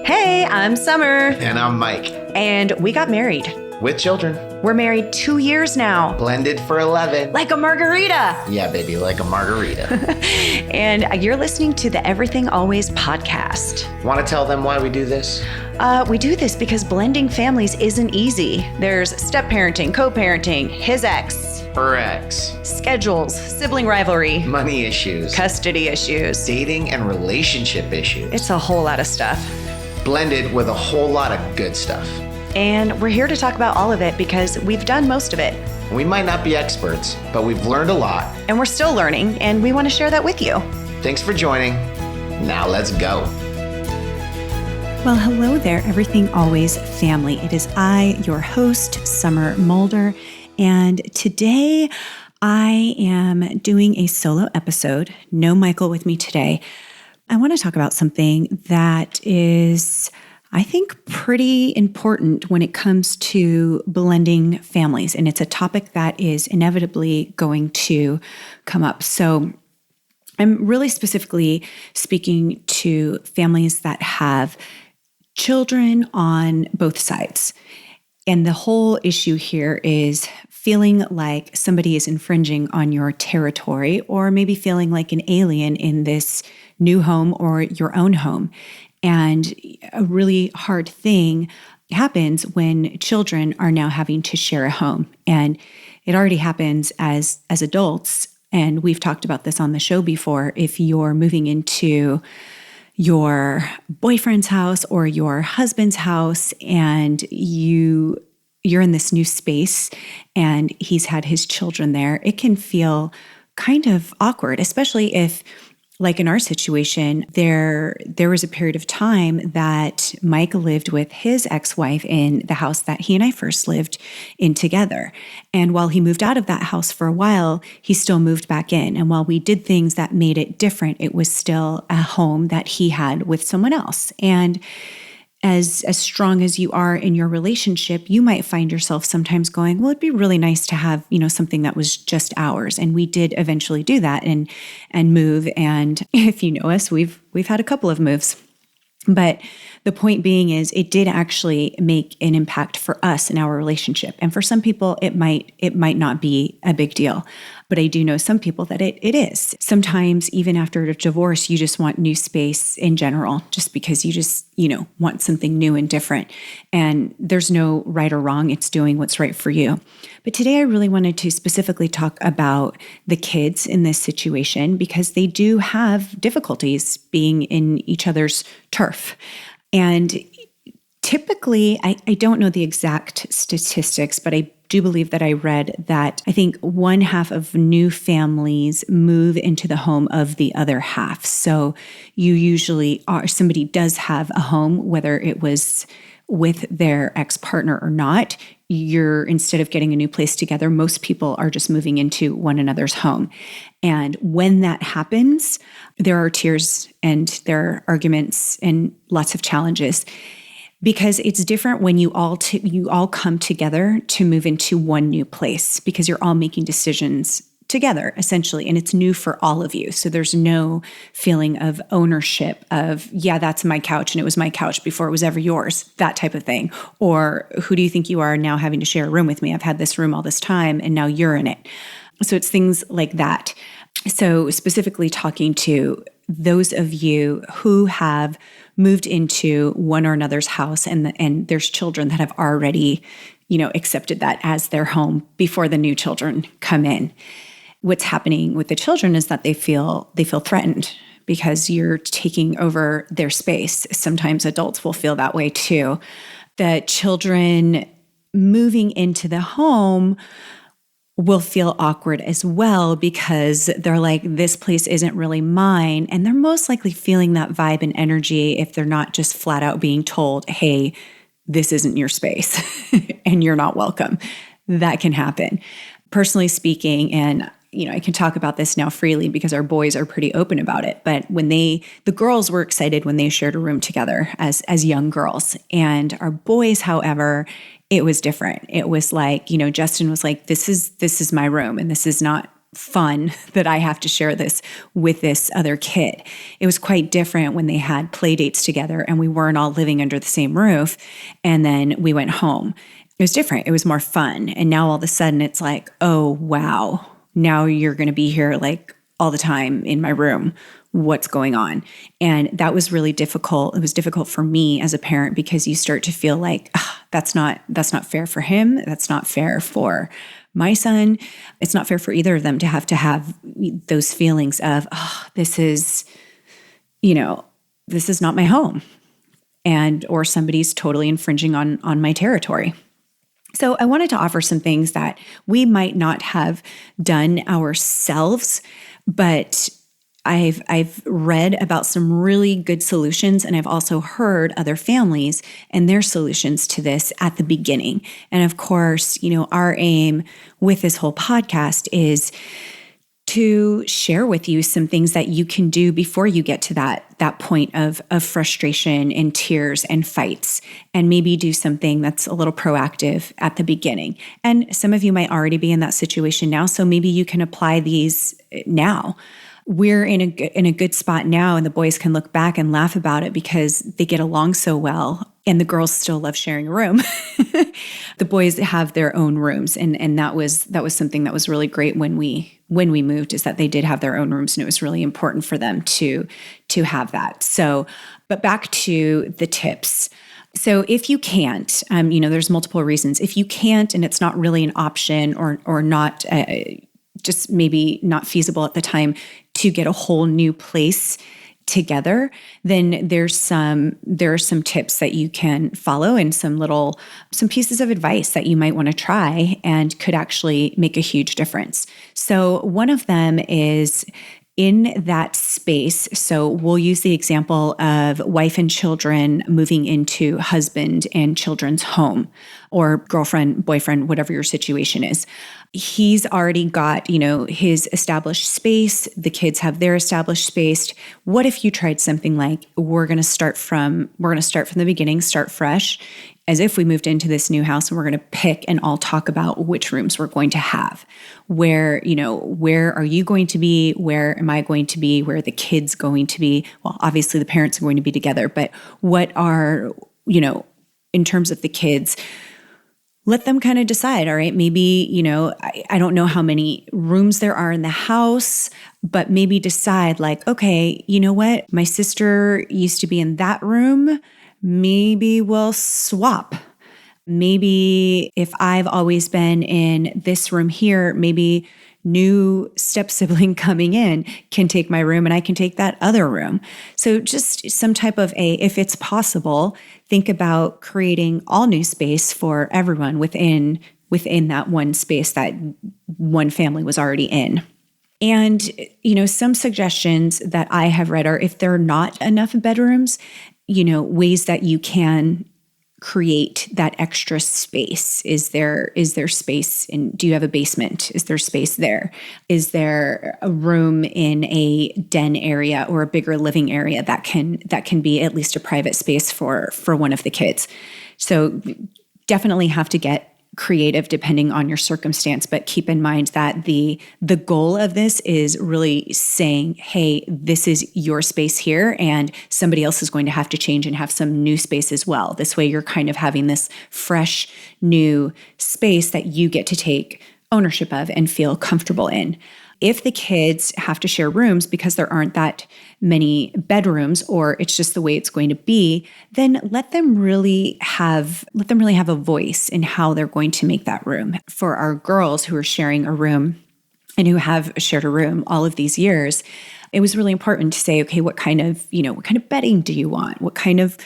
Hey, I'm Summer. And I'm Mike. And we got married. With children. We're married 2 years now. Blended for 11. Like a margarita. Yeah, baby, like a margarita. And you're listening to the Everything Always podcast. Want to tell them why we do this? We do this because blending families isn't easy. There's step-parenting, co-parenting, his ex, Her ex. schedules, sibling rivalry, Money issues. custody issues. Dating and relationship issues. It's a whole lot of stuff. Blended with a whole lot of good stuff. And we're here to talk about all of it because we've done most of it. We might not be experts, but we've learned a lot. And we're still learning, and we want to share that with you. Thanks for joining. Now let's go. Well, hello there, Everything Always family. It is I, your host, Summer Mulder, and today I am doing a solo episode. No Michael with me today. I want to talk about something that is, I think, pretty important when it comes to blending families, and it's a topic that is inevitably going to come up. So I'm really specifically speaking to families that have children on both sides. And the whole issue here is feeling like somebody is infringing on your territory, or maybe feeling like an alien in this new home or your own home. And a really hard thing happens when children are now having to share a home. And it already happens as adults. And we've talked about this on the show before. If you're moving into your boyfriend's house or your husband's house and you're in this new space and he's had his children there, it can feel kind of awkward, especially if, like in our situation, there was a period of time that Mike lived with his ex-wife in the house that he and I first lived in together. And while he moved out of that house for a while, he still moved back in. And while we did things that made it different, it was still a home that he had with someone else. And as strong as you are in your relationship, you might find yourself sometimes going, well, it'd be really nice to have, something that was just ours. And we did eventually do that and move. And if you know us, we've had a couple of moves. But the point being is it did actually make an impact for us in our relationship. And for some people, it might not be a big deal. But I do know some people that it is. Sometimes even after a divorce, you just want new space in general, just because you just, want something new and different. And there's no right or wrong. It's doing what's right for you. But today I really wanted to specifically talk about the kids in this situation because they do have difficulties being in each other's turf. And typically, I don't know the exact statistics, but I do believe that I read that I think one half of new families move into the home of the other half. So you usually somebody does have a home, whether it was with their ex-partner or not. Instead of getting a new place together, most people are just moving into one another's home. And when that happens, there are tears and there are arguments and lots of challenges. Because it's different when you all come together to move into one new place because you're all making decisions together, essentially, and it's new for all of you. So there's no feeling of ownership of, yeah, that's my couch and it was my couch before it was ever yours, that type of thing. Or who do you think you are now having to share a room with me? I've had this room all this time and now you're in it. So it's things like that. So specifically talking to those of you who have moved into one or another's house and there's children that have already, accepted that as their home before the new children come in. What's happening with the children is that they feel threatened because you're taking over their space. Sometimes adults will feel that way too. The children moving into the home will feel awkward as well because they're like, this place isn't really mine. And they're most likely feeling that vibe and energy if they're not just flat out being told, hey, this isn't your space and you're not welcome. That can happen. Personally speaking, and I can talk about this now freely because our boys are pretty open about it. But when the girls were excited when they shared a room together as young girls. And our boys, however, it was different. It was like, Justin was like, this is my room and this is not fun that I have to share this with this other kid. It was quite different when they had play dates together and we weren't all living under the same roof and then we went home. It was different. It was more fun. And now all of a sudden it's like, oh, wow, now you're going to be here like all the time in my room. What's going on? And that was really difficult. It was difficult for me as a parent because you start to feel like that's not fair for him. That's not fair for my son. It's not fair for either of them to have those feelings of, this is not my home, or somebody's totally infringing on my territory. So I wanted to offer some things that we might not have done ourselves, but I've read about some really good solutions, and I've also heard other families and their solutions to this at the beginning. And of course, our aim with this whole podcast is to share with you some things that you can do before you get to that point of frustration and tears and fights, and maybe do something that's a little proactive at the beginning. And some of you might already be in that situation now, so maybe you can apply these now. We're in a good spot now, and the boys can look back and laugh about it because they get along so well, and the girls still love sharing a room. The boys have their own rooms, and that was something that was really great when we moved, is that they did have their own rooms, and it was really important for them to have that. So, but back to the tips. So if you can't, there's multiple reasons. If you can't, and it's not really an option or not, just maybe not feasible at the time to get a whole new place together, then there are some tips that you can follow and some pieces of advice that you might want to try and could actually make a huge difference. So one of them is in that space. So we'll use the example of wife and children moving into husband and children's home, or girlfriend, boyfriend, whatever your situation is. He's already got, his established space. The kids have their established space. What if you tried something like, we're going to start from the beginning, start fresh, as if we moved into this new house, and we're going to pick and all talk about which rooms we're going to have. Where are you going to be? Where am I going to be? Where are the kids going to be? Well, obviously the parents are going to be together, but what are, in terms of the kids, let them kind of decide, all right, maybe, I don't know how many rooms there are in the house, but maybe decide like, okay, you know what? My sister used to be in that room. Maybe we'll swap. Maybe if I've always been in this room here, maybe new step sibling coming in can take my room and I can take that other room. So just some type of if it's possible, think about creating all new space for everyone within that one space that one family was already in. And, some suggestions that I have read are, if there are not enough bedrooms, ways that you can create that extra space. Is there space do you have a basement? Is there space there? Is there a room in a den area or a bigger living area that can be at least a private space for one of the kids? So definitely have to get creative depending on your circumstance, but keep in mind that the goal of this is really saying, hey, this is your space here, and somebody else is going to have to change and have some new space as well. This way you're kind of having this fresh new space that you get to take ownership of and feel comfortable in. If the kids have to share rooms because there aren't that many bedrooms, or it's just the way it's going to be, then let them really have a voice in how they're going to make that room. For our girls who are sharing a room and who have shared a room all of these years, it was really important to say, okay, what kind of bedding do you want? What kind of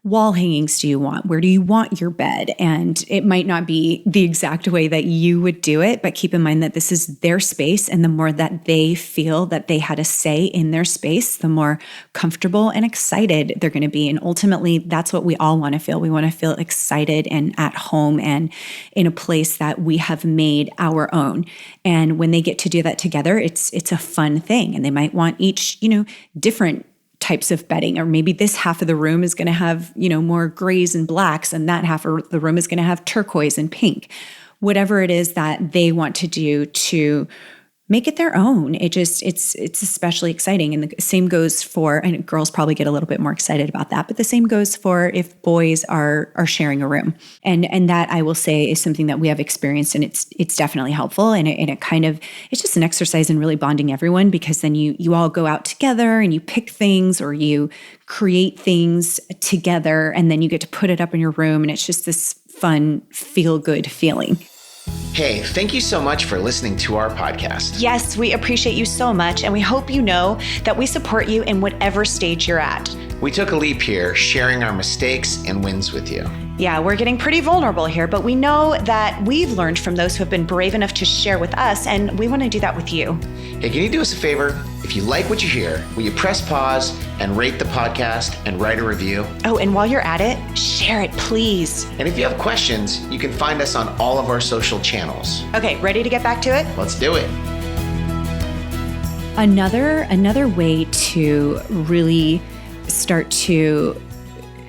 wall hangings do you want? Where do you want your bed? And it might not be the exact way that you would do it, but keep in mind that this is their space. And the more that they feel that they had a say in their space, the more comfortable and excited they're going to be. And ultimately, that's what we all want to feel. We want to feel excited and at home and in a place that we have made our own. And when they get to do that together, it's a fun thing. And they might want each, different types of bedding, or maybe this half of the room is going to have, more grays and blacks, and that half of the room is going to have turquoise and pink. Whatever it is that they want to do to make it their own. It's especially exciting. And the same goes for, and girls probably get a little bit more excited about that, but the same goes for if boys are sharing a room. And that, I will say, is something that we have experienced, and it's definitely helpful. And it kind of, it's just an exercise in really bonding everyone, because then you all go out together and you pick things or you create things together, and then you get to put it up in your room, and it's just this fun, feel-good feeling. Hey, thank you so much for listening to our podcast. Yes, we appreciate you so much, and we hope you know that we support you in whatever stage you're at. We took a leap here, sharing our mistakes and wins with you. Yeah, we're getting pretty vulnerable here, but we know that we've learned from those who have been brave enough to share with us, and we want to do that with you. Hey, can you do us a favor? If you like what you hear, will you press pause and rate the podcast and write a review? Oh, and while you're at it, share it, please. And if you have questions, you can find us on all of our social channels. Okay, ready to get back to it? Let's do it. Another way to really start to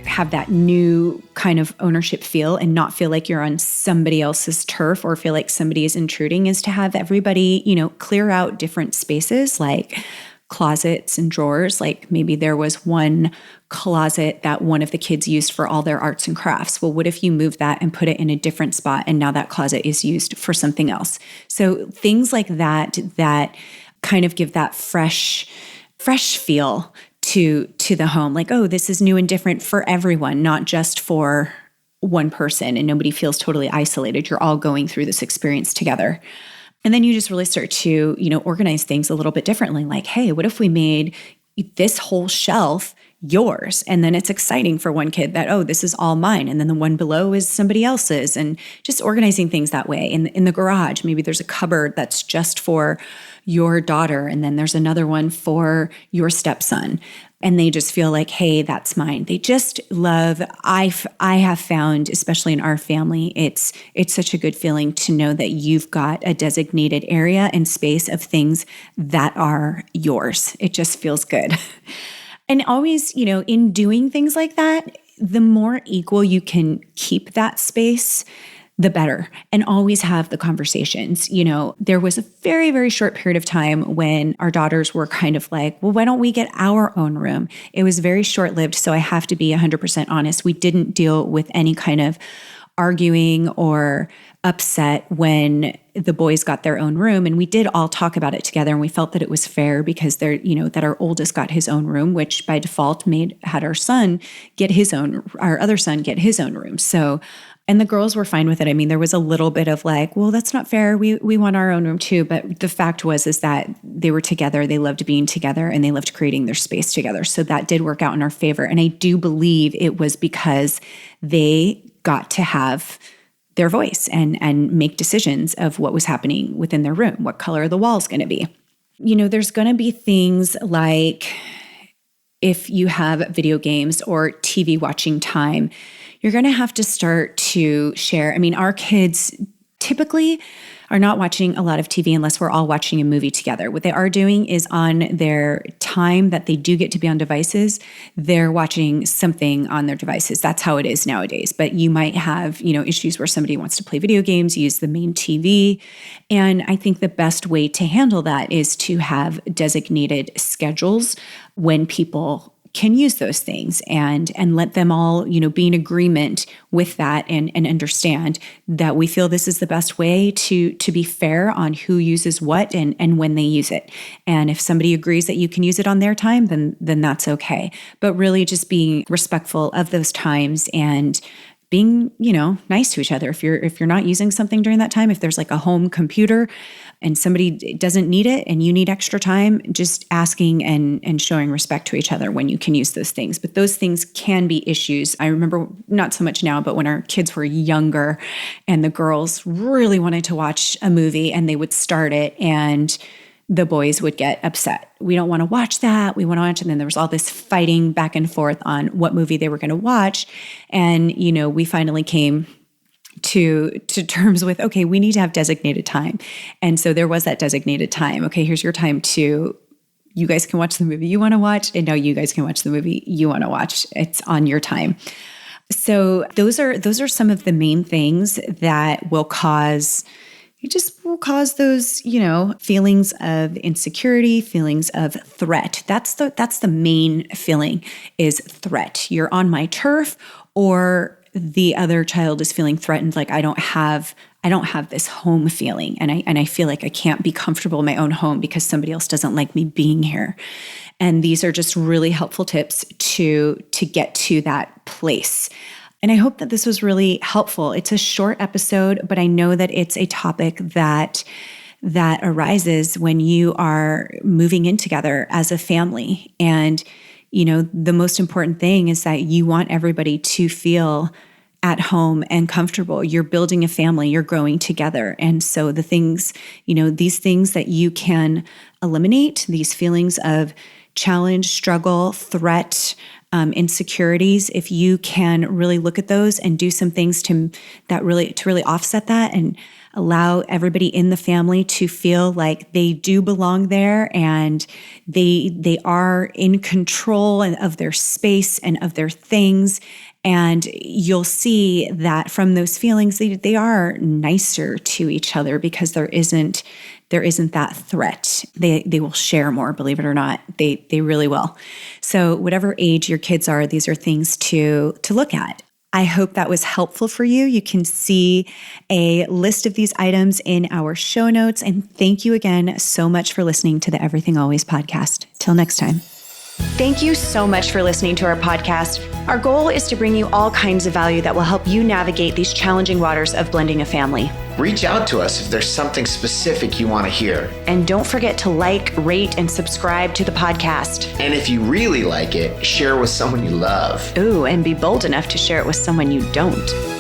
have that new kind of ownership feel and not feel like you're on somebody else's turf or feel like somebody is intruding is to have everybody, clear out different spaces like closets and drawers. Like maybe there was one closet that one of the kids used for all their arts and crafts. Well, what if you move that and put it in a different spot, and now that closet is used for something else? So things like that kind of give that fresh feel to the home. Like, oh, this is new and different for everyone, not just for one person, and nobody feels totally isolated. You're all going through this experience together. And then you just really start to, organize things a little bit differently. Like, hey, what if we made this whole shelf yours? And then it's exciting for one kid that, oh, this is all mine. And then the one below is somebody else's. And just organizing things that way. In the garage, maybe there's a cupboard that's just for your daughter. And then there's another one for your stepson. And they just feel like, hey, that's mine. They just love, I have found, especially in our family, it's such a good feeling to know that you've got a designated area and space of things that are yours. It just feels good. And always, in doing things like that, the more equal you can keep that space, the better. And always have the conversations. There was a very, very short period of time when our daughters were kind of like, well, why don't we get our own room? It was very short-lived. So I have to be 100% honest. We didn't deal with any kind of arguing or upset when the boys got their own room. And we did all talk about it together, and we felt that it was fair because that our oldest got his own room, which by default had our other son get his own room. So, and the girls were fine with it. I mean, there was a little bit of like, well, that's not fair. We want our own room too. But the fact is that they were together. They loved being together, and they loved creating their space together. So that did work out in our favor. And I do believe it was because they got to have their voice and make decisions of what was happening within their room. What color are the walls going to be? There's going to be things like if you have video games or TV watching time, you're going to have to start to share. I mean, our kids typically are not watching a lot of TV unless we're all watching a movie together. What they are doing is on their time that they do get to be on devices, they're watching something on their devices. That's how it is nowadays. But you might have, issues where somebody wants to play video games, use the main TV. And I think the best way to handle that is to have designated schedules when people can use those things and let them all, be in agreement with that and understand that we feel this is the best way to be fair on who uses what and when they use it. And if somebody agrees that you can use it on their time, then that's okay. But really just being respectful of those times and being, nice to each other. If you're not using something during that time, if there's like a home computer and somebody doesn't need it and you need extra time, just asking and showing respect to each other when you can use those things. But those things can be issues. I remember, not so much now, but when our kids were younger and the girls really wanted to watch a movie and they would start it and the boys would get upset. We don't want to watch that. We want to watch. And then there was all this fighting back and forth on what movie they were going to watch. And, we finally came to terms with, okay, we need to have designated time. And so there was that designated time. Okay, here's your time you guys can watch the movie you want to watch. And now you guys can watch the movie you want to watch. It's on your time. So those are some of the main things that will cause it just will cause those, feelings of insecurity, feelings of threat. That's the main feeling, is threat. You're on my turf, or the other child is feeling threatened, like I don't have this home feeling, and I feel like I can't be comfortable in my own home because somebody else doesn't like me being here. And these are just really helpful tips to get to that place. And I hope that this was really helpful. It's a short episode, but I know that it's a topic that arises when you are moving in together as a family. And, the most important thing is that you want everybody to feel at home and comfortable. You're building a family, you're growing together. And so the things, these things that you can eliminate, these feelings of challenge, struggle, threat, insecurities, if you can really look at those and do some things to really offset that and allow everybody in the family to feel like they do belong there and they are in control of their space and of their things. And you'll see that from those feelings, they are nicer to each other because there isn't that threat. They will share more, believe it or not. They really will. So whatever age your kids are, these are things to look at. I hope that was helpful for you. You can see a list of these items in our show notes. And thank you again so much for listening to the Everything Always podcast. Till next time. Thank you so much for listening to our podcast. Our goal is to bring you all kinds of value that will help you navigate these challenging waters of blending a family. Reach out to us if there's something specific you want to hear. And don't forget to like, rate, and subscribe to the podcast. And if you really like it, share with someone you love. Ooh, and be bold enough to share it with someone you don't.